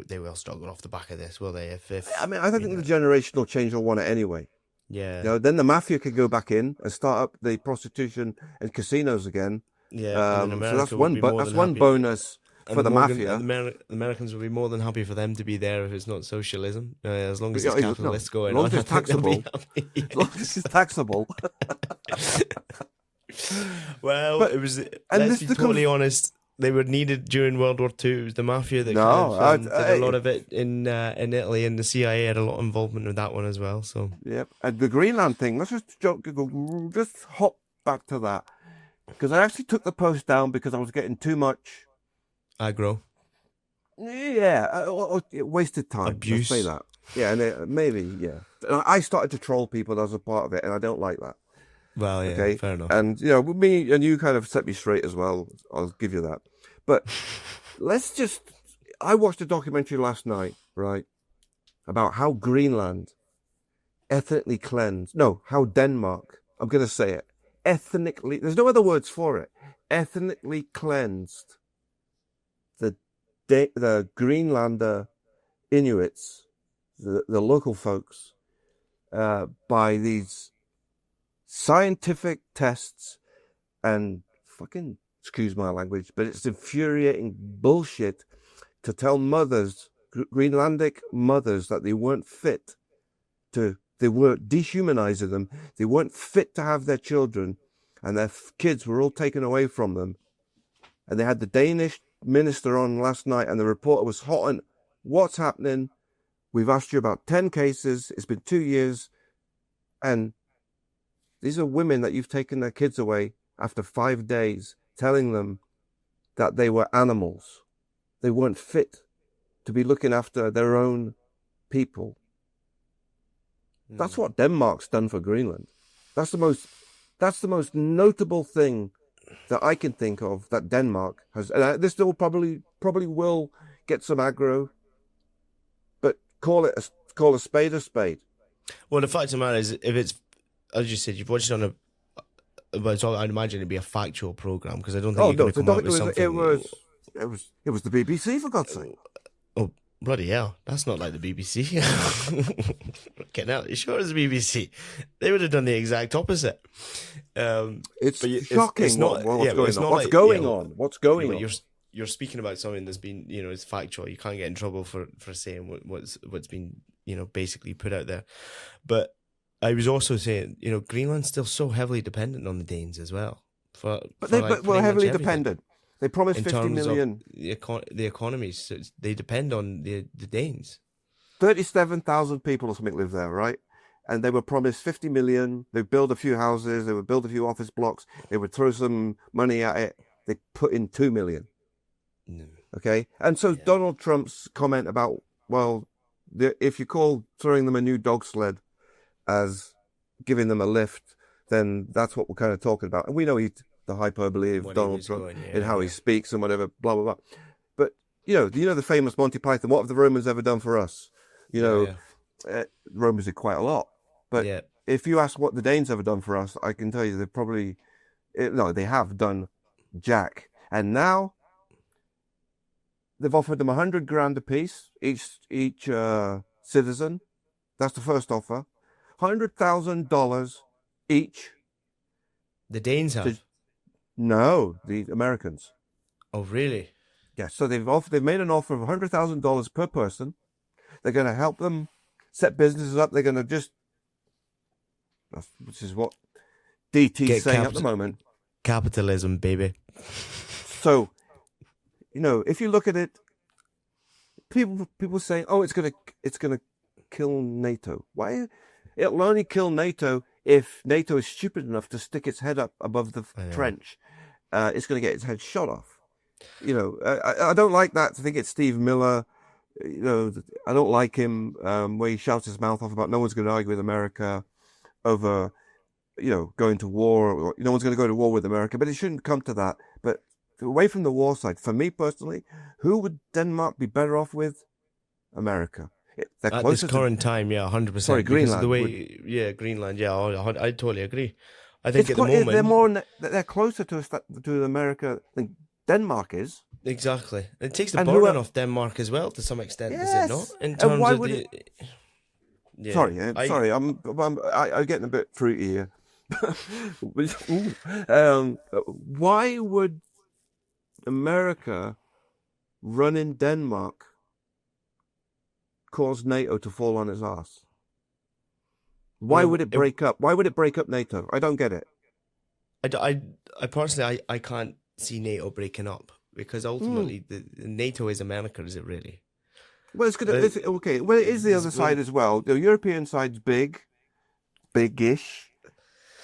They will struggle off the back of this, will they? I think the generational change will want it anyway. Yeah. Then the mafia could go back in and start up the prostitution and casinos again. Yeah. So that's one bonus for the mafia. The Americans will be more than happy for them to be there if it's not socialism, as long as it's capitalists going on. As long as it's taxable. As long as it's taxable. Well, let's be totally honest, they were needed during World War II. It was the mafia that did a lot of it in Italy, and the CIA had a lot of involvement with that one as well. So yep, and the Greenland thing. Let's just hop back to that, because I actually took the post down because I was getting too much aggro. Yeah, wasted time. Abuse. Let's say that. Yeah, and maybe I started to troll people as a part of it, and I don't like that. Well, yeah, okay? Fair enough. And, me and you kind of set me straight as well. I'll give you that. But I watched a documentary last night, right, about how Greenland ethnically cleansed. No, how Denmark, I'm going to say it, ethnically, there's no other words for it, ethnically cleansed the Greenlander Inuits, the local folks, by these scientific tests and fucking, excuse my language, but it's infuriating bullshit to tell mothers, Greenlandic mothers, that they weren't fit they were dehumanizing them. They weren't fit to have their children, and their kids were all taken away from them. And they had the Danish minister on last night, and the reporter was hot on what's happening. We've asked you about 10 cases. It's been 2 years. And these are women that you've taken their kids away after 5 days, telling them that they were animals. They weren't fit to be looking after their own people. That's what Denmark's done for Greenland. That's the most notable thing that I can think of that Denmark has. And this still probably will get some aggro, but call a spade a spade. Well, the fact of the matter is, if it's, as you said, you've watched it on but I'd imagine it'd be a factual program, because I don't think you're going to come out with something. It was the BBC, for God's sake. Oh, Bloody hell, that's not like the BBC. Getting out, sure it's the BBC. They would have done the exact opposite. It's but shocking it's not, what's going it's on. not What's like, going on? What's going but on? you're speaking about something that's been, it's factual. You can't get in trouble for saying what's been, basically put out there. But I was also saying, Greenland's still so heavily dependent on the Danes as well. But we're heavily dependent. They promised in 50 terms million. of the economies. So they depend on the Danes. 37,000 people or something live there, right? And they were promised 50 million. They would build a few houses. They would build a few office blocks. They would throw some money at it. They put in 2 million. No. Okay? And so Donald Trump's comment about, well, if you call throwing them a new dog sled as giving them a lift, then that's what we're kind of talking about. And we know the hyperbole of Donald Trump in how he speaks and whatever, blah, blah, blah. But, the famous Monty Python, what have the Romans ever done for us? Romans did quite a lot. But if you ask what the Danes ever done for us, I can tell you they have done jack. And now they've offered them $100,000 apiece, each citizen. That's the first offer. $100,000 each. The Danes have? No, the Americans. Oh, really? Yeah, so they've made an offer of $100,000 per person. They're going to help them set businesses up. They're going to which is what DT's saying at the moment. Capitalism, baby. So, if you look at it, people saying, "Oh, it's gonna kill NATO." Why? It'll only kill NATO if NATO is stupid enough to stick its head up above the trench. It's going to get its head shot off. I don't like that. I think it's Steve Miller. I don't like him where he shouts his mouth off about no one's going to argue with America over, going to war. Or, no one's going to go to war with America. But it shouldn't come to that. But away from the war side, for me personally, who would Denmark be better off with? America. They're at this current time, 100%. Sorry, Greenland. Greenland. Yeah, I totally agree. I think at the moment they're closer to America than Denmark is. Exactly. It takes the burden off Denmark as well to some extent, does it not? In terms of the. Yeah. Sorry, I'm getting a bit fruity here. Why would America running Denmark cause NATO to fall on its ass? Why would it break up? Why would it break up NATO? I don't get it. I personally, I can't see NATO breaking up because ultimately the NATO is America, is it really? Well, okay. Well, it is the other side as well. The European side's big-ish,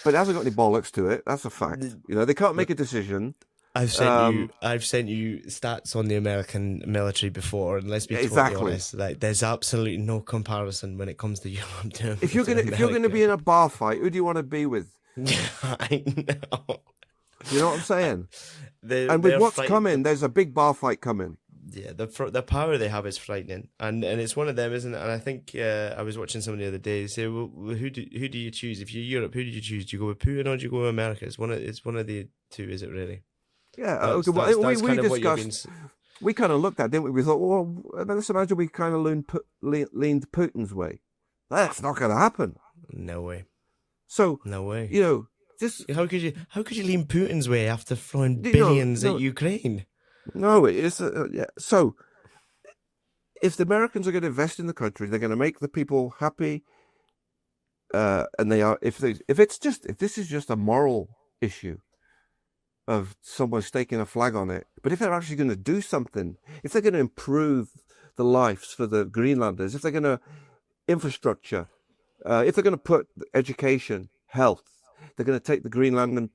but it hasn't got any bollocks to it. That's a fact. They can't make a decision. I've sent you stats on the American military before, and let's be totally honest. Like, there's absolutely no comparison when it comes to Europe. If you're gonna be in a bar fight, who do you want to be with? I know. You know what I'm saying? And with what's coming, there's a big bar fight coming. Yeah, the power they have is frightening, and it's one of them, isn't it? And I think I was watching someone the other day say, "Well, who do you choose if you're Europe? Who do you choose? Do you go with Putin or do you go with America? It's one of the two, is it really?" Yeah, we discussed. We kind of looked at it, didn't we? We thought, well, let's imagine we kind of leaned Putin's way. That's not going to happen. No way. So no way. Just how could you lean Putin's way after throwing billions at Ukraine? No, it's So, if the Americans are going to invest in the country, they're going to make the people happy, and they are. If this is just a moral issue of someone staking a flag on it, but if they're actually going to do something, if they're going to improve the lives for the Greenlanders, if they're going to infrastructure, if they're going to put education, health, they're going to take the Greenlandian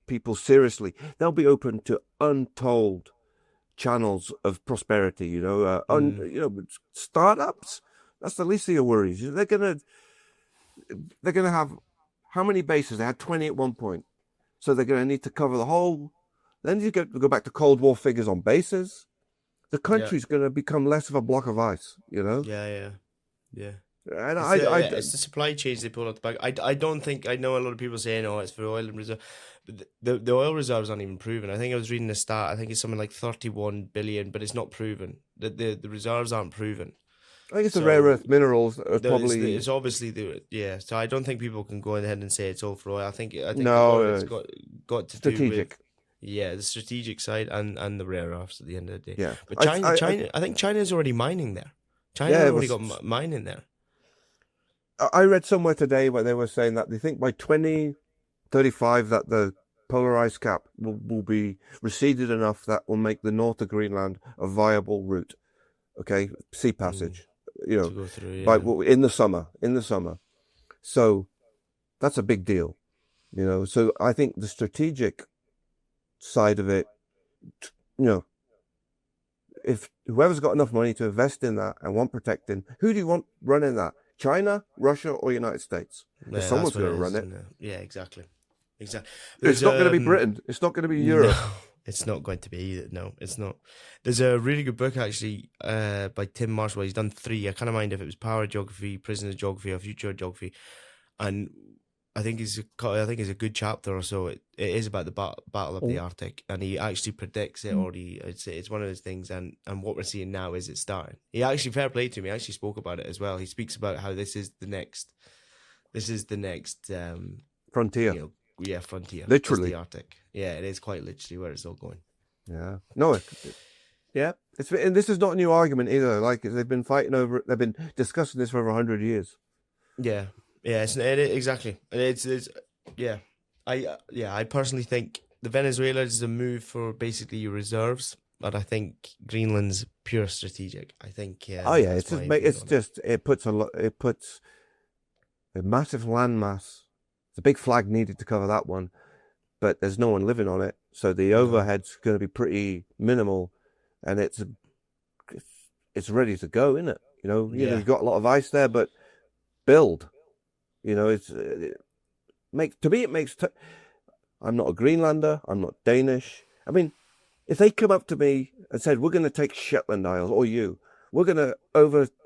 people seriously, they'll be open to untold channels of prosperity. Startups. That's the least of your worries. They're going to have how many bases? They had 20 at one point. So they're going to need to cover the whole. Then you go back to Cold War figures on bases. The country's going to become less of a block of ice, Yeah. And It's the supply chains they pull out the back. I don't think, I know a lot of people saying, oh, it's for oil and reserve, but the oil reserves aren't even proven. I think I was reading a stat. I think it's something like 31 billion, but it's not proven. The reserves aren't proven. I think it's the rare earth minerals that are probably. It's obviously So I don't think people can go ahead and say it's all for oil. I think No, it's got to strategic. do with the strategic side and the rare earths at the end of the day. Yeah, but China, I think China's already mining there. China already got mining there. I read somewhere today where they were saying that they think by 2035 that the polar ice cap will be receded enough that will make the north of Greenland a viable route. Okay, sea passage. You know, to go through, by in the summer. So that's a big deal. You know, so I think the strategic side of it, you know, if whoever's got enough money to invest in that and want protecting, who do you want running that? China, Russia, or United States? Yeah, someone's going to run it. Yeah, exactly. It's not going to be Britain. It's not going to be Europe. No, it's not going to be either. No, it's not. There's a really good book actually by Tim Marshall. He's done 3. I kind of mind if it was Power Geography, Prisoner Geography, or Future Geography, and I think it's a good chapter or so. It is about the Battle of the Arctic, and he actually predicts it, or it's one of those things. And what we're seeing now is it's starting. He actually, fair play to him, he actually spoke about it as well. He speaks about how this is the next frontier. You know, frontier. Literally, the Arctic. Yeah, it is quite literally where it's all going. Yeah, no, and this is not a new argument either. Like they've been fighting over it. They've been discussing this for over 100 years. Yeah. Yeah, exactly. I personally think the Venezuela is a move for basically your reserves, but I think Greenland's pure strategic. I think. It puts a massive landmass. It's a big flag needed to cover that one, but there's no one living on it, so the overhead's going to be pretty minimal, and it's ready to go, isn't it? You know, you've got a lot of ice there, but build. You know, it makes. I'm not a Greenlander. I'm not Danish. I mean, if they come up to me and said, "We're going to take Shetland Isles," or we're going to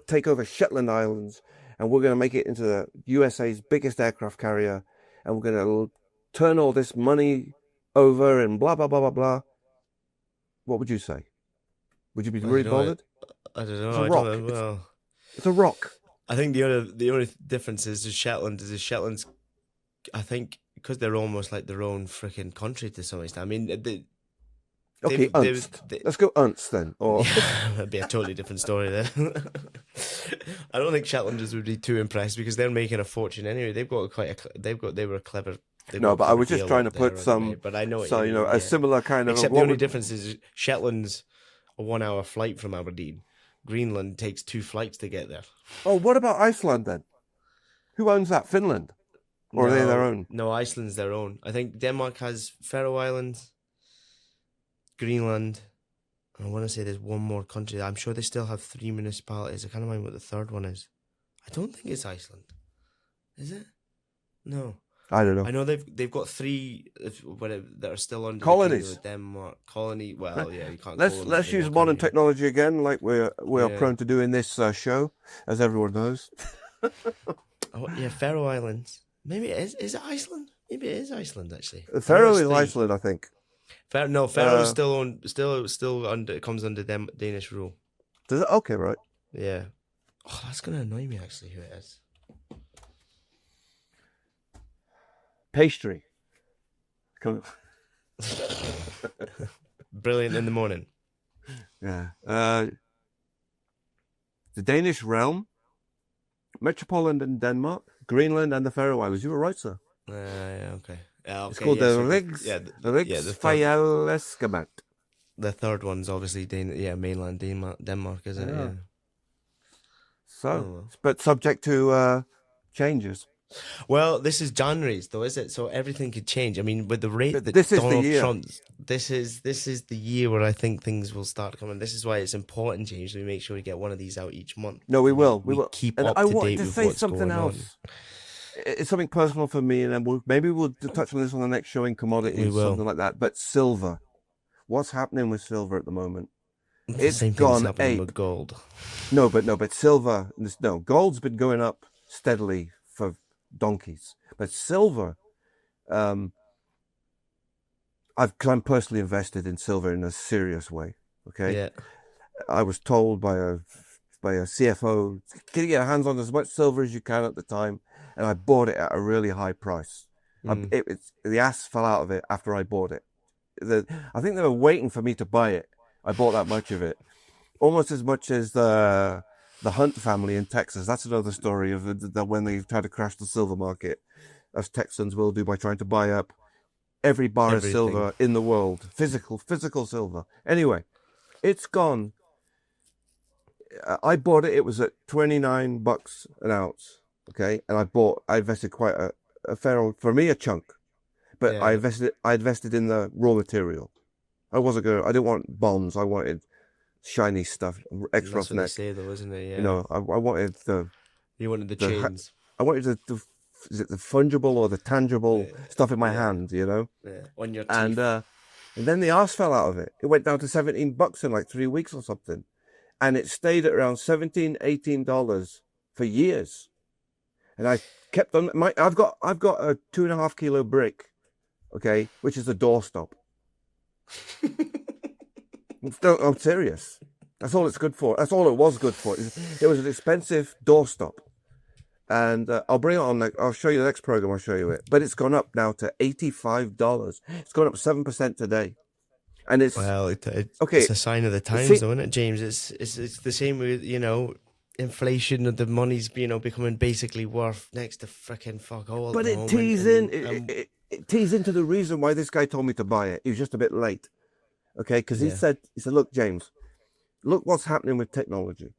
take over Shetland Islands, and we're going to make it into the USA's biggest aircraft carrier, and we're going to turn all this money over, and blah blah blah blah blah. What would you say? Would you be really bothered? I don't know. It's a rock. It's a rock. I think the only difference is Shetland's, I think, because they're almost like their own freaking country to some extent. I mean, let's go Unst then. Or that'd be a totally different story then. I don't think Shetlanders would be too impressed because they're making a fortune anyway. They were clever. No, but I was just trying to put some. But I know. So a similar kind of. Except the only difference is Shetland's a 1-hour flight from Aberdeen. Greenland takes 2 flights to get there. Oh, what about Iceland then? Who owns that? Finland? Or are they their own? No, Iceland's their own. I think Denmark has Faroe Islands, Greenland. I want to say there's one more country. I'm sure they still have 3 municipalities. I can't remember what the third one is. I don't think it's Iceland. Is it? No. I don't know. I know they've got 3 that are still under colonies. The Denmark colony. Well, yeah, you can't. Let's use modern technology again, like we are prone to do in this show, as everyone knows. Faroe Islands. Maybe it is. Is it Iceland? Maybe it is Iceland actually. Faroe is Iceland, I think. Faroe is still under. It comes under Danish rule. Does it? Okay, right. Yeah. Oh, that's gonna annoy me actually. Who it is? Pastry. Brilliant in the morning. Yeah. The Danish realm, Metropolis and Denmark, Greenland, and the Faroe Islands. You were right, sir. Okay. It's called the Rigsfællesskabet. The third one's obviously mainland Denmark, isn't it? Yeah. So, but subject to changes. Well, this is January's though, is it? So everything could change. I mean, with the rate that Donald Trump, this is the year where I think things will start coming. This is why it's important, James. We make sure we get one of these out each month. No, we will. We will keep up to date with what's going on. It's something personal for me, and then maybe we'll touch on this on the next show in commodities, something like that. But silver, what's happening with silver at the moment? It's Same thing's gone happening ape. with gold. No, but silver. No, gold's been going up steadily for donkeys, but silver. I'm personally invested in silver in a serious way. Okay, Yeah. I was told by a CFO, can you get your hands on as much silver as you can at the time, and I bought it at a really high price. The ass fell out of it after I bought it. I think they were waiting for me to buy it. I bought that much of it, almost as much as the Hunt family in Texas. That's another story of when they tried to crash the silver market, as Texans will do by trying to buy up every bar of silver in the world, physical silver. Anyway, it's gone. I bought it. It was at $29 an ounce. Okay, and I invested quite a fair, for me, a chunk. But yeah. I invested in the raw material. I didn't want bonds. I wanted shiny stuff, That's what they say, though, isn't it? Yeah. You know, I wanted the. You wanted the chains. I wanted is it the fungible or the tangible stuff in my hand? You know. Yeah. On your teeth. And then the arse fell out of it. It went down to $17 in like 3 weeks or something, and it stayed at around $17, $18 for years. And I kept on. I've got a 2.5 kilo brick, okay, which is a doorstop. I'm serious. That's all it's good for. That's all it was good for. It was an expensive doorstop. And I'll bring it on. I'll show you the next program. I'll show you it. But it's gone up now to $85. It's gone up 7% today. And it's it's a sign of the times, though, isn't it, James? It's the same with, you know, inflation of the money's, you know, becoming basically worth next to freaking fuck all. But it tees it tees into the reason why this guy told me to buy it. He was just a bit late. Okay, because he said, look, James, look what's happening with technology.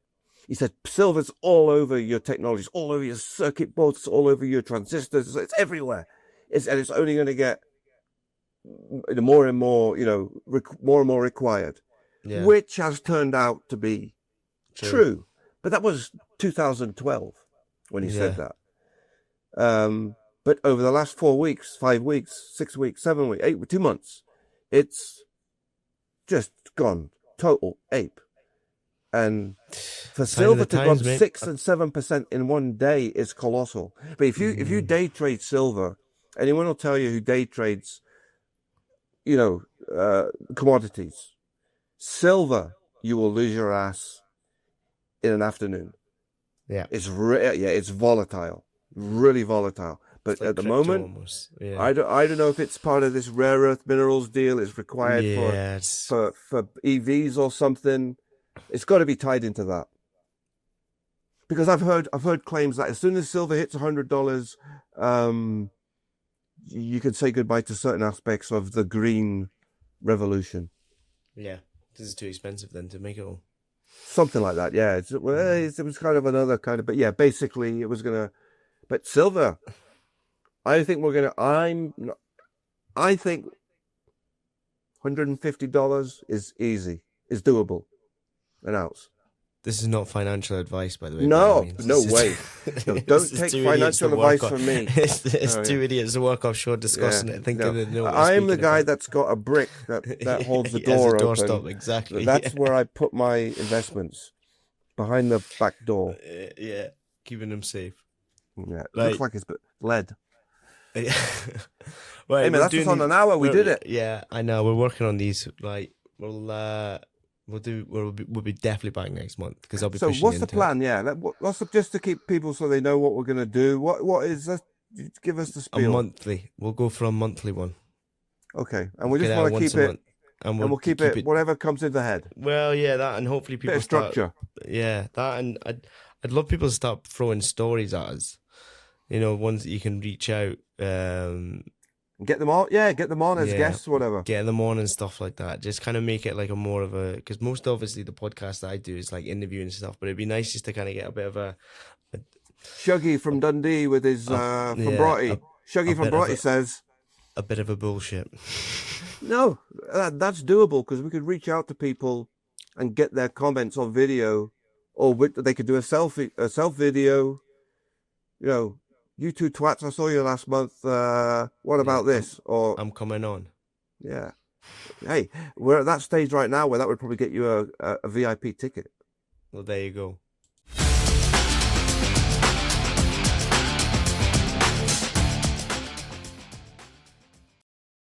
He said, silver's all over your technologies, all over your circuit boards, all over your transistors. It's everywhere. And it's only going to get more and more, you know, more and more required, which has turned out to be true. But that was 2012 when he said that. But over the last 4 weeks, 5 weeks, 6 weeks, 7 weeks, 2 months, it's just gone total ape. And for silver to go up 6 and 7% in one day is colossal. But if you day trade silver, anyone will tell you who day trades, you know, commodities, silver, you will lose your ass in an afternoon. Yeah, it's volatile, really volatile. But like at the moment, I don't know if it's part of this rare earth minerals deal. It's required for EVs or something. It's got to be tied into that, because I've heard claims that as soon as silver hits $100, you can say goodbye to certain aspects of the green revolution. Yeah, this is too expensive then to make it all. Something like that. Yeah, it was kind of another kind of, but yeah, basically it was gonna. But silver, I think I think $150 is easy, is doable. An ounce. This is not financial advice, by the way. No way. No, don't take financial advice from me. It's two idiots to work offshore discussing it, thinking they know what I'm the guy that's got a brick that holds the door open. Doorstop, exactly. That's where I put my investments, behind the back door. Yeah, keeping them safe. Yeah, looks like it's lead. Right, hey man, that's just on an hour. We did it. Yeah, I know. We're working on these. Like we'll be definitely back next month, because I'll be. So what's the plan? Yeah, just to keep people so they know what we're gonna do. What is this? Give us the spiel. A monthly. We'll go for a monthly one. Okay, and we just want to keep it, and we'll keep it whatever comes in the head. Well, yeah, that, and hopefully people bit of structure. That, and I'd love people to start throwing stories at us. You know, ones that you can reach out. Get them on, get them on as guests, whatever. Get them on and stuff like that. Just kind of make it like a more of a, because most obviously the podcast that I do is like interviewing stuff, but it'd be nice just to kind of get a bit of a Shuggy from Dundee with his from Broughty. Shuggy from Broughty says a bit of a bullshit. No, that's doable, because we could reach out to people and get their comments on video, or they could do a self video. You know, you two twats, I saw you last month. What about this? Or I'm coming on. Yeah. Hey, we're at that stage right now where that would probably get you a VIP ticket. Well, there you go.